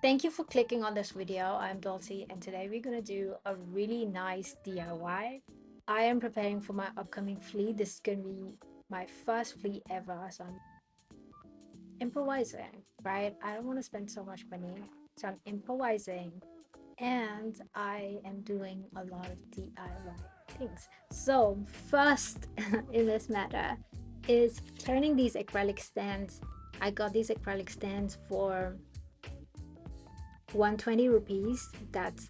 Thank you for clicking on this video. I'm Dollcee and today we're gonna do a really nice DIY. I am preparing for my upcoming flea. This is gonna be my first flea ever, so I'm improvising, right? I don't want to spend so much money, so I'm improvising and I am doing a lot of DIY things. So first in this matter is turning these acrylic stands. I got these acrylic stands for 120 rupees. That's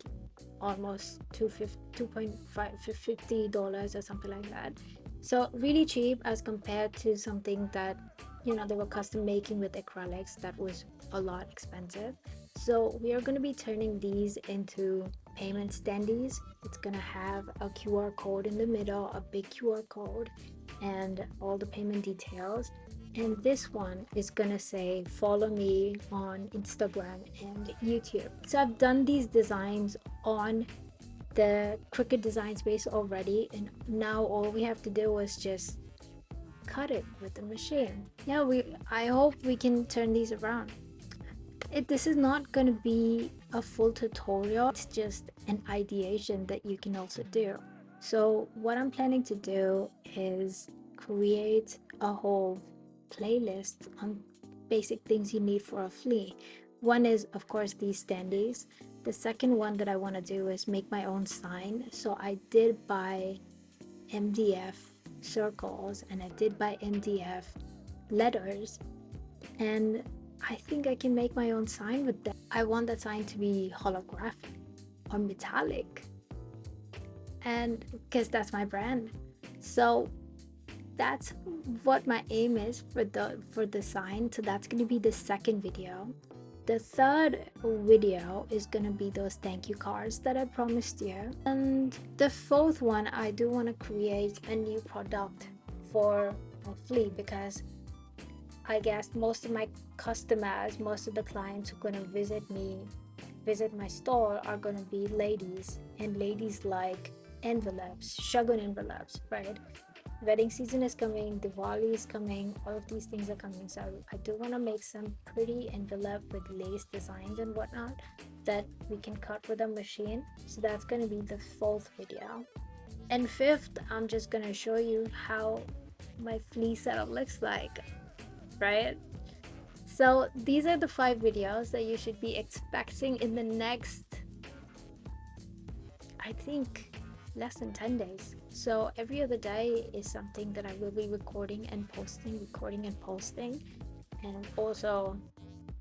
almost 2.5 dollars or something like that. So really cheap as compared to something that they were custom making with acrylics that was a lot expensive. So we are going to be turning these into payment standees. It's going to have a QR code in the middle, a big QR code, and all the payment details. And this one is gonna say follow me on Instagram and YouTube. So I've done these designs on the Cricut design space already, and now all we have to do is just cut it with the machine. Yeah, I hope we can turn these around. This is not going to be a full tutorial, it's just an ideation that you can also do. So what I'm planning to do is create a whole playlist on basic things you need for a flea. One is of course these standees. The second one that I want to do is make my own sign. So I did buy MDF circles and I did buy MDF letters, and I think I can make my own sign with that. I want that sign to be holographic or metallic, and because that's my brand. So that's what my aim is for the sign. So that's going to be the second video. The third video is going to be those thank you cards that I promised you. And the fourth one, I do want to create a new product for my flea, because I guess most of my customers, most of the clients who are going to visit my store are going to be ladies, and ladies like envelopes, shagun envelopes, right? Wedding season is coming, Diwali is coming, all of these things are coming. So I do want to make some pretty envelope with lace designs and whatnot that we can cut with a machine. So that's going to be the fourth video. And fifth, I'm just going to show you how my flea setup looks like, right? So these are the 5 videos that you should be expecting in the next, I think, less than 10 days. So every other day is something that I will be recording and posting, and also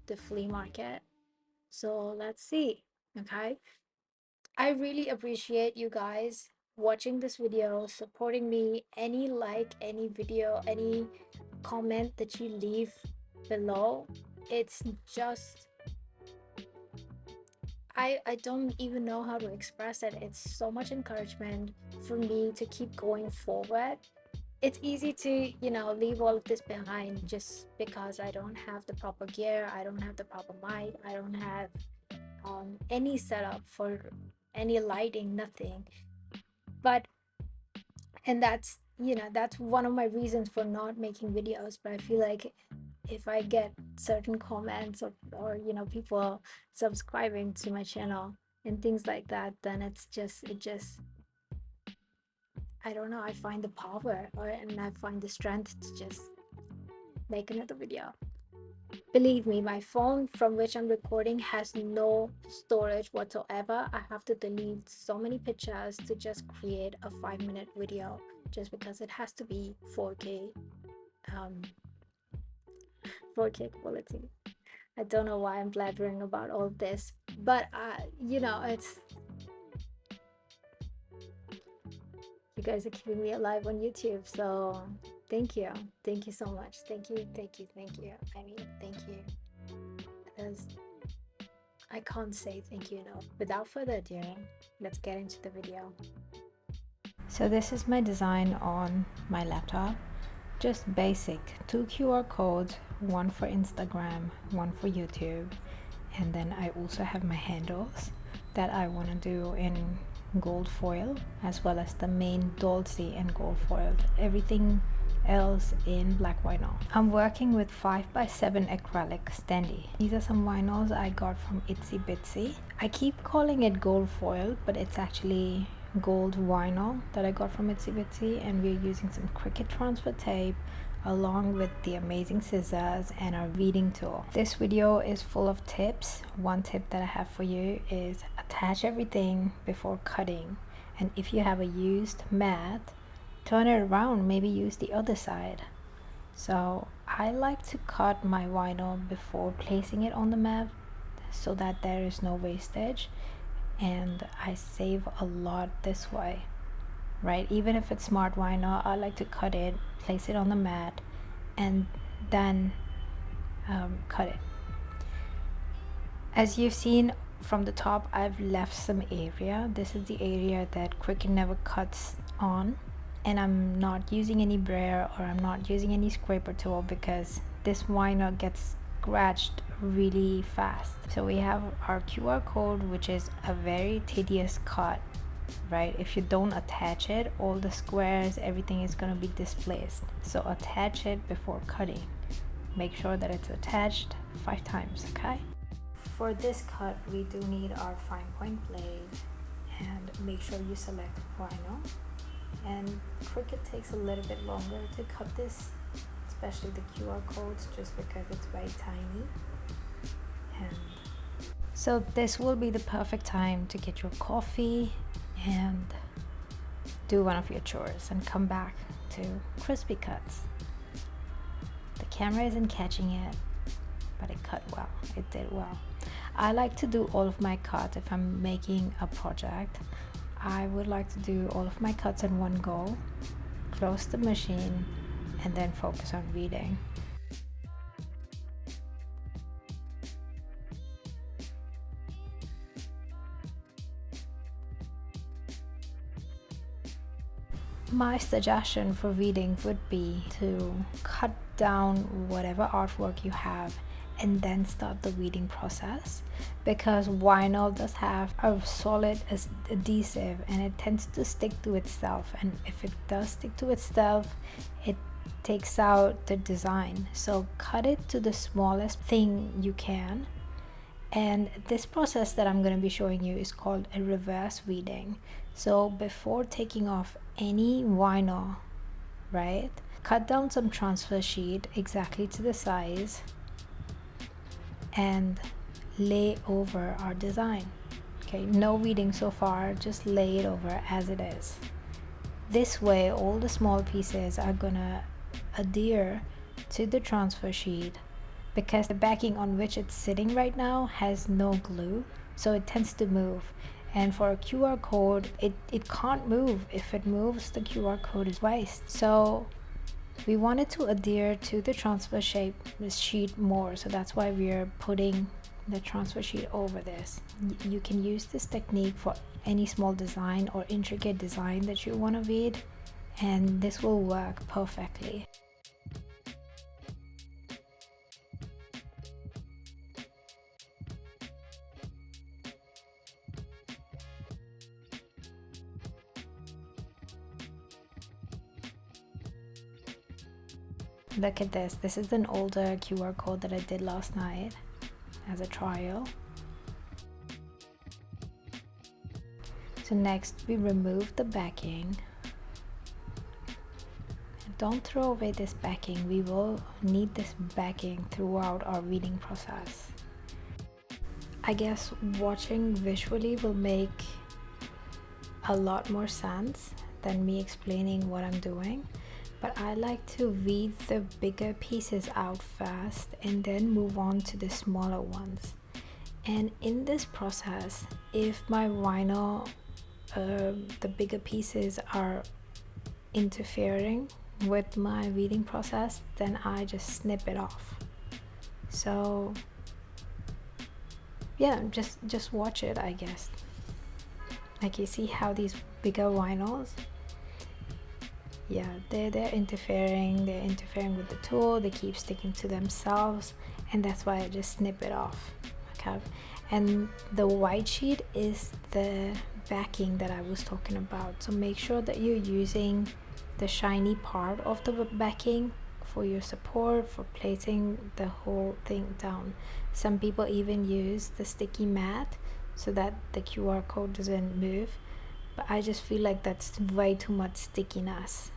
the flea market. So let's see. Okay, I really appreciate you guys watching this video, supporting me. Any like, any video, any comment that you leave below, it's just I don't even know how to express it. It's so much encouragement for me to keep going forward. It's easy to, leave all of this behind just because I don't have the proper gear, I don't have the proper mic, I don't have any setup for any lighting, nothing. But, and that's one of my reasons for not making videos. But I feel like if I get certain comments or people subscribing to my channel and things like that, then it just I don't know, I find the power and I find the strength to just make another video. Believe me, my phone from which I'm recording has no storage whatsoever. I have to delete so many pictures to just create a 5-minute video, just because it has to be 4K 4K quality. I don't know why I'm blabbering about all this, but it's, you guys are keeping me alive on YouTube, so thank you so much. Thank you. I mean, thank you, because I can't say thank you enough. Without further ado, let's get into the video. So this is my design on my laptop. Just basic 2 QR codes, one for Instagram, one for YouTube, and then I also have my handles that I want to do in gold foil, as well as the main Dollcee and gold foil. Everything else in black vinyl. I'm working with 5x7 acrylic Standee. These are some vinyls I got from Itsy Bitsy. I keep calling it gold foil, but it's actually gold vinyl that I got from Itsy Bitsy, and we're using some Cricut transfer tape along with the amazing scissors and our weeding tool. This video is full of tips. One tip that I have for you is attach everything before cutting, and if you have a used mat, turn it around, maybe use the other side. So I like to cut my vinyl before placing it on the mat so that there is no wastage, and I save a lot this way, right? Even if it's smart vinyl, I like to cut it, place it on the mat, and then cut it. As you've seen from the top, I've left some area. This is the area that Cricut never cuts on, and I'm not using any brayer or I'm not using any scraper tool because this vinyl gets scratched really fast. So we have our QR code, which is a very tedious cut, right? If you don't attach it, all the squares, everything is going to be displaced. So attach it before cutting. Make sure that it's attached 5 times, okay? For this cut, we do need our fine point blade, and make sure you select vinyl. And Cricut takes a little bit longer to cut this, especially the QR codes, just because it's very tiny. And so this will be the perfect time to get your coffee and do one of your chores and come back to crispy cuts. The camera isn't catching it, but it cut well. It did well. I like to do all of my cuts if I'm making a project. I would like to do all of my cuts in one go, close the machine, and then focus on weeding. My suggestion for weeding would be to cut down whatever artwork you have and then start the weeding process, because vinyl does have a solid adhesive and it tends to stick to itself, and if it does stick to itself, it takes out the design. So cut it to the smallest thing you can. And this process that I'm going to be showing you is called a reverse weeding. So before taking off any vinyl, right, cut down some transfer sheet exactly to the size and lay over our design. Okay, no weeding so far, just lay it over as it is. This way all the small pieces are gonna adhere to the transfer sheet, because the backing on which it's sitting right now has no glue, so it tends to move. And for a QR code, it can't move. If it moves, the QR code is waste. So we wanted to adhere to the transfer sheet more, so that's why we are putting the transfer sheet over this. You can use this technique for any small design or intricate design that you want to weed, and this will work perfectly. Look at this. This is an older QR code that I did last night as a trial. So next we remove the backing. Don't throw away this backing. We will need this backing throughout our weeding process. I guess watching visually will make a lot more sense than me explaining what I'm doing. But I like to weed the bigger pieces out first and then move on to the smaller ones. And in this process, if my vinyl, the bigger pieces are interfering with my weeding process, then I just snip it off. So yeah, just watch it, I guess. Like, you see how these bigger vinyls, yeah, they're interfering with the tool. They keep sticking to themselves, and that's why I just snip it off. Okay, and the white sheet is the backing that I was talking about. So make sure that you're using the shiny part of the backing for your support, for placing the whole thing down. Some people even use the sticky mat so that the QR code doesn't move, but I just feel like that's way too much stickiness.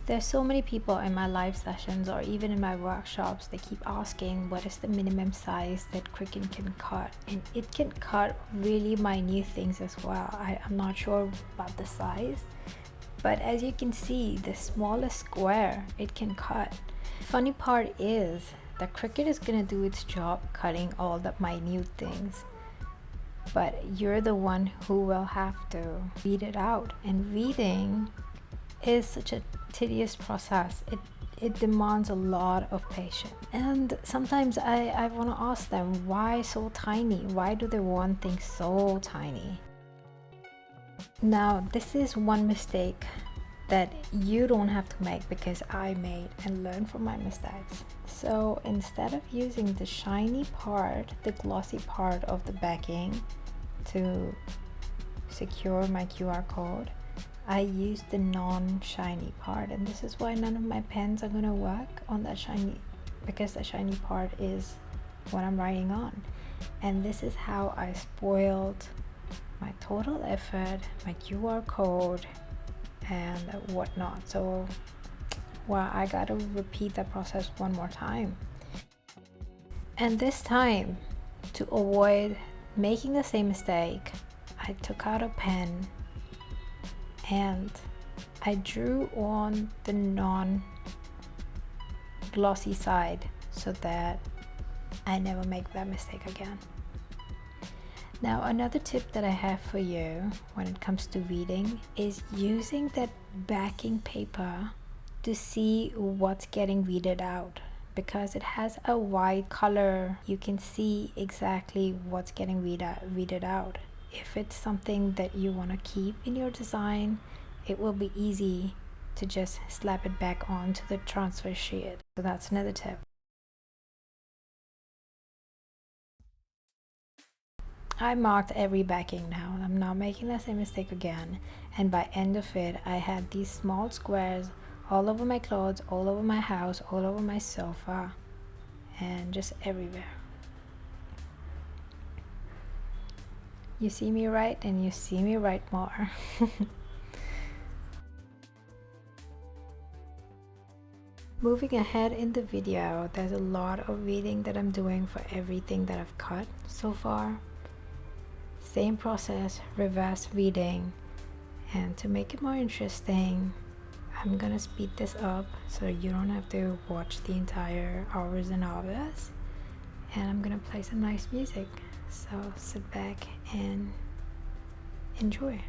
There's so many people in my live sessions or even in my workshops, they keep asking what is the minimum size that Cricut can cut, and it can cut really minute things as well. I'm not sure about the size, but as you can see, the smallest square it can cut. Funny part is that Cricut is gonna do its job cutting all the minute things, but you're the one who will have to weed it out, and weeding is such a tedious process. It demands a lot of patience, and sometimes I want to ask them, why so tiny? Why do they want things so tiny? Now this is one mistake that you don't have to make, because I made and learned from my mistakes. So instead of using the shiny part, the glossy part of the backing to secure my QR code, I use the non-shiny part, and this is why none of my pens are gonna work on that shiny, because the shiny part is what I'm writing on. And this is how I spoiled my total effort, my QR code and whatnot. So well, I gotta repeat that process one more time, and this time, to avoid making the same mistake, I took out a pen and I drew on the non-glossy side so that I never make that mistake again. Now another tip that I have for you when it comes to weeding is using that backing paper to see what's getting weeded out, because it has a white color. You can see exactly what's getting weeded out. If it's something that you want to keep in your design, it will be easy to just slap it back onto the transfer sheet. So that's another tip. I marked every backing now. I'm not making the same mistake again. And by end of it, I had these small squares all over my clothes, all over my house, all over my sofa, and just everywhere. You see me write and you see me write more. Moving ahead in the video, there's a lot of reading that I'm doing for everything that I've cut so far. Same process, reverse reading, and to make it more interesting, I'm gonna speed this up so you don't have to watch the entire hours and hours, and I'm gonna play some nice music, so sit back and enjoy.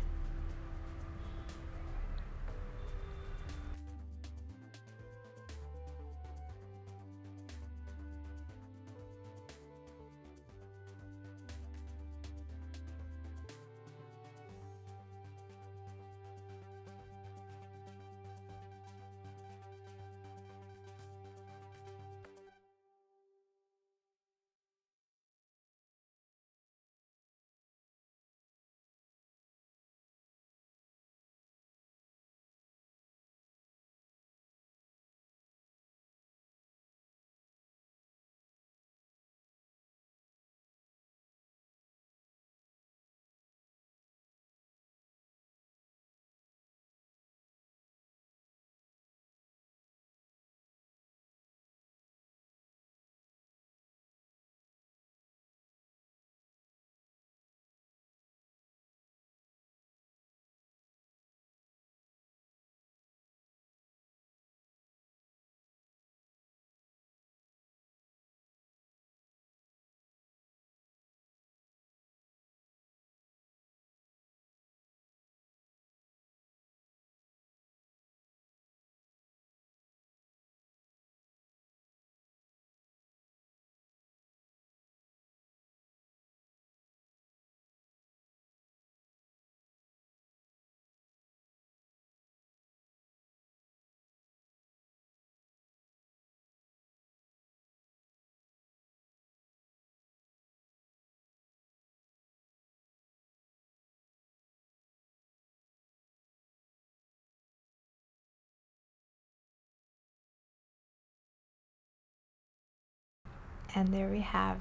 And there we have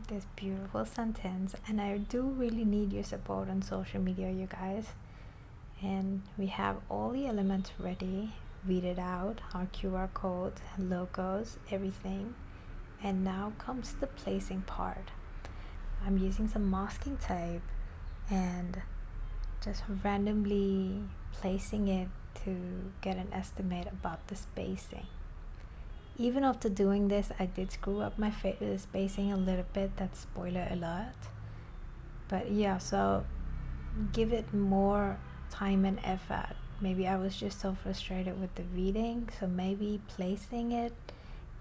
this beautiful sentence, and I do really need your support on social media, you guys. And we have all the elements ready, read it out, our QR code, logos, everything. And now comes the placing part. I'm using some masking tape and just randomly placing it to get an estimate about the spacing. Even after doing this, I did screw up my spacing a little bit. That's spoiler alert. But yeah, so give it more time and effort. Maybe I was just so frustrated with the reading, so maybe placing it,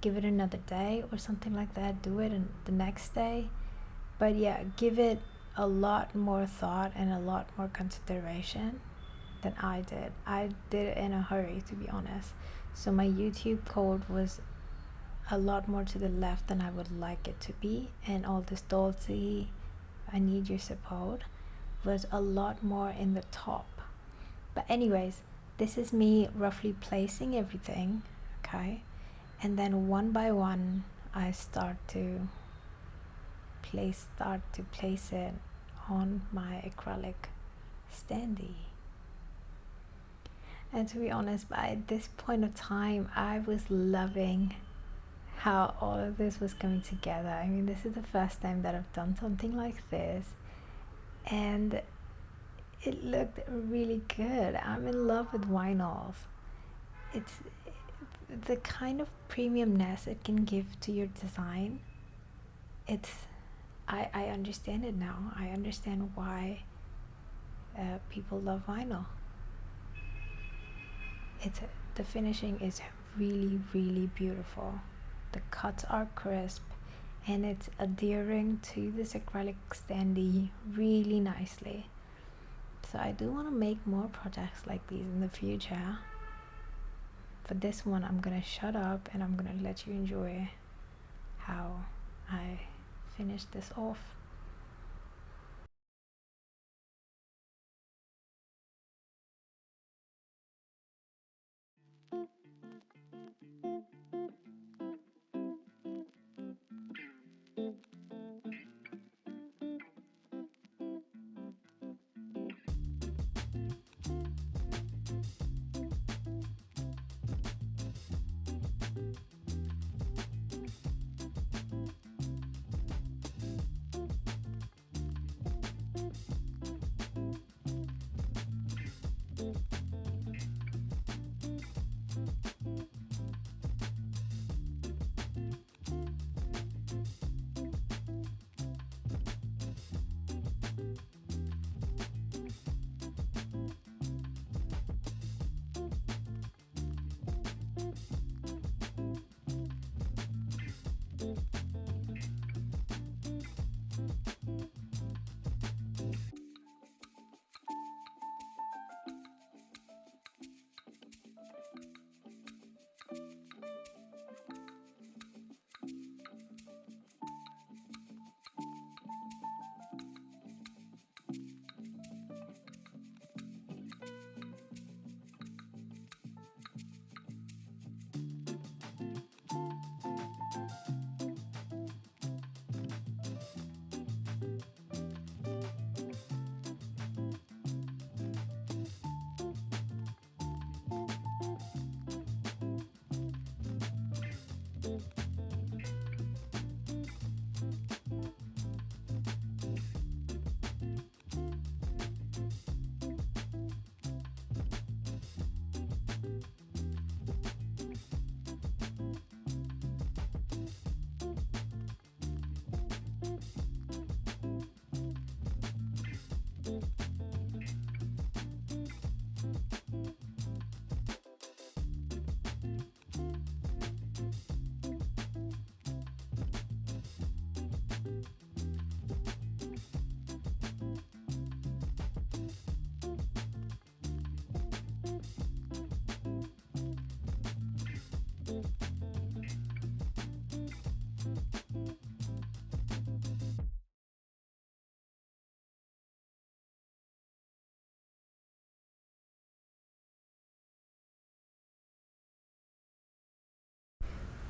give it another day or something like that. Do it the next day. But yeah, give it a lot more thought and a lot more consideration than I did. I did it in a hurry, to be honest. So my YouTube code was a lot more to the left than I would like it to be, and all this Dollcee, I need your support, was a lot more in the top. But anyways, this is me roughly placing everything, okay? And then one by one, I start to place it on my acrylic Standee. And to be honest, by this point of time, I was loving how all of this was coming together. I mean, this is the first time that I've done something like this, and it looked really good. I'm in love with vinyls. It's the kind of premiumness it can give to your design. I understand it now. I understand why people love vinyl. The finishing is really, really beautiful. The cuts are crisp, and it's adhering to this acrylic Standee really nicely. So I do want to make more projects like these in the future. For this one, I'm gonna shut up and I'm gonna let you enjoy how I finish this off.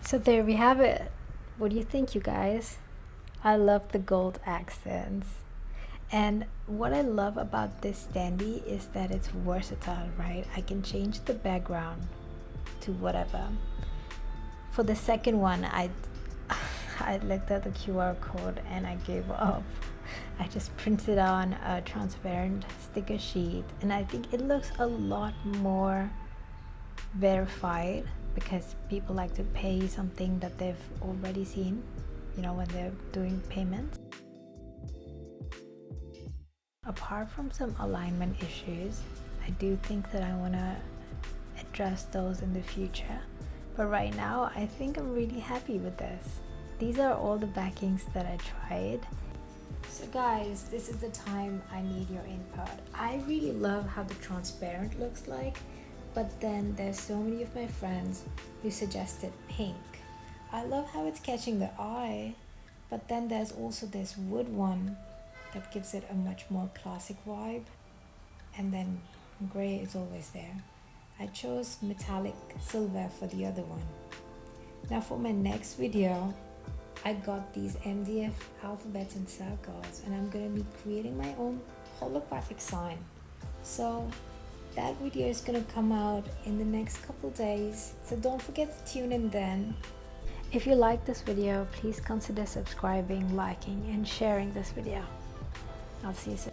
So there we have it. What do you think, you guys? I love the gold accents. And what I love about this standee is that it's versatile, right? I can change the background to whatever. For the second one, I looked at the QR code and I gave up. I just printed on a transparent sticker sheet, and I think it looks a lot more verified because people like to pay something that they've already seen, you know, when they're doing payments. Apart from some alignment issues, I do think that I want to address those in the future, but right now I think I'm really happy with this. These are all the backings that I tried. So guys, this is the time I need your input. I really love how the transparent looks like, but then there's so many of my friends who suggested pink. I love how it's catching the eye, but then there's also this wood one that gives it a much more classic vibe, and then gray is always there. I chose metallic silver for the other one. Now for my next video, I got these MDF alphabets and circles, and I'm gonna be creating my own holographic sign. So that video is gonna come out in the next couple days, so don't forget to tune in then. If you like this video, please consider subscribing, liking, and sharing this video. I'll see you soon.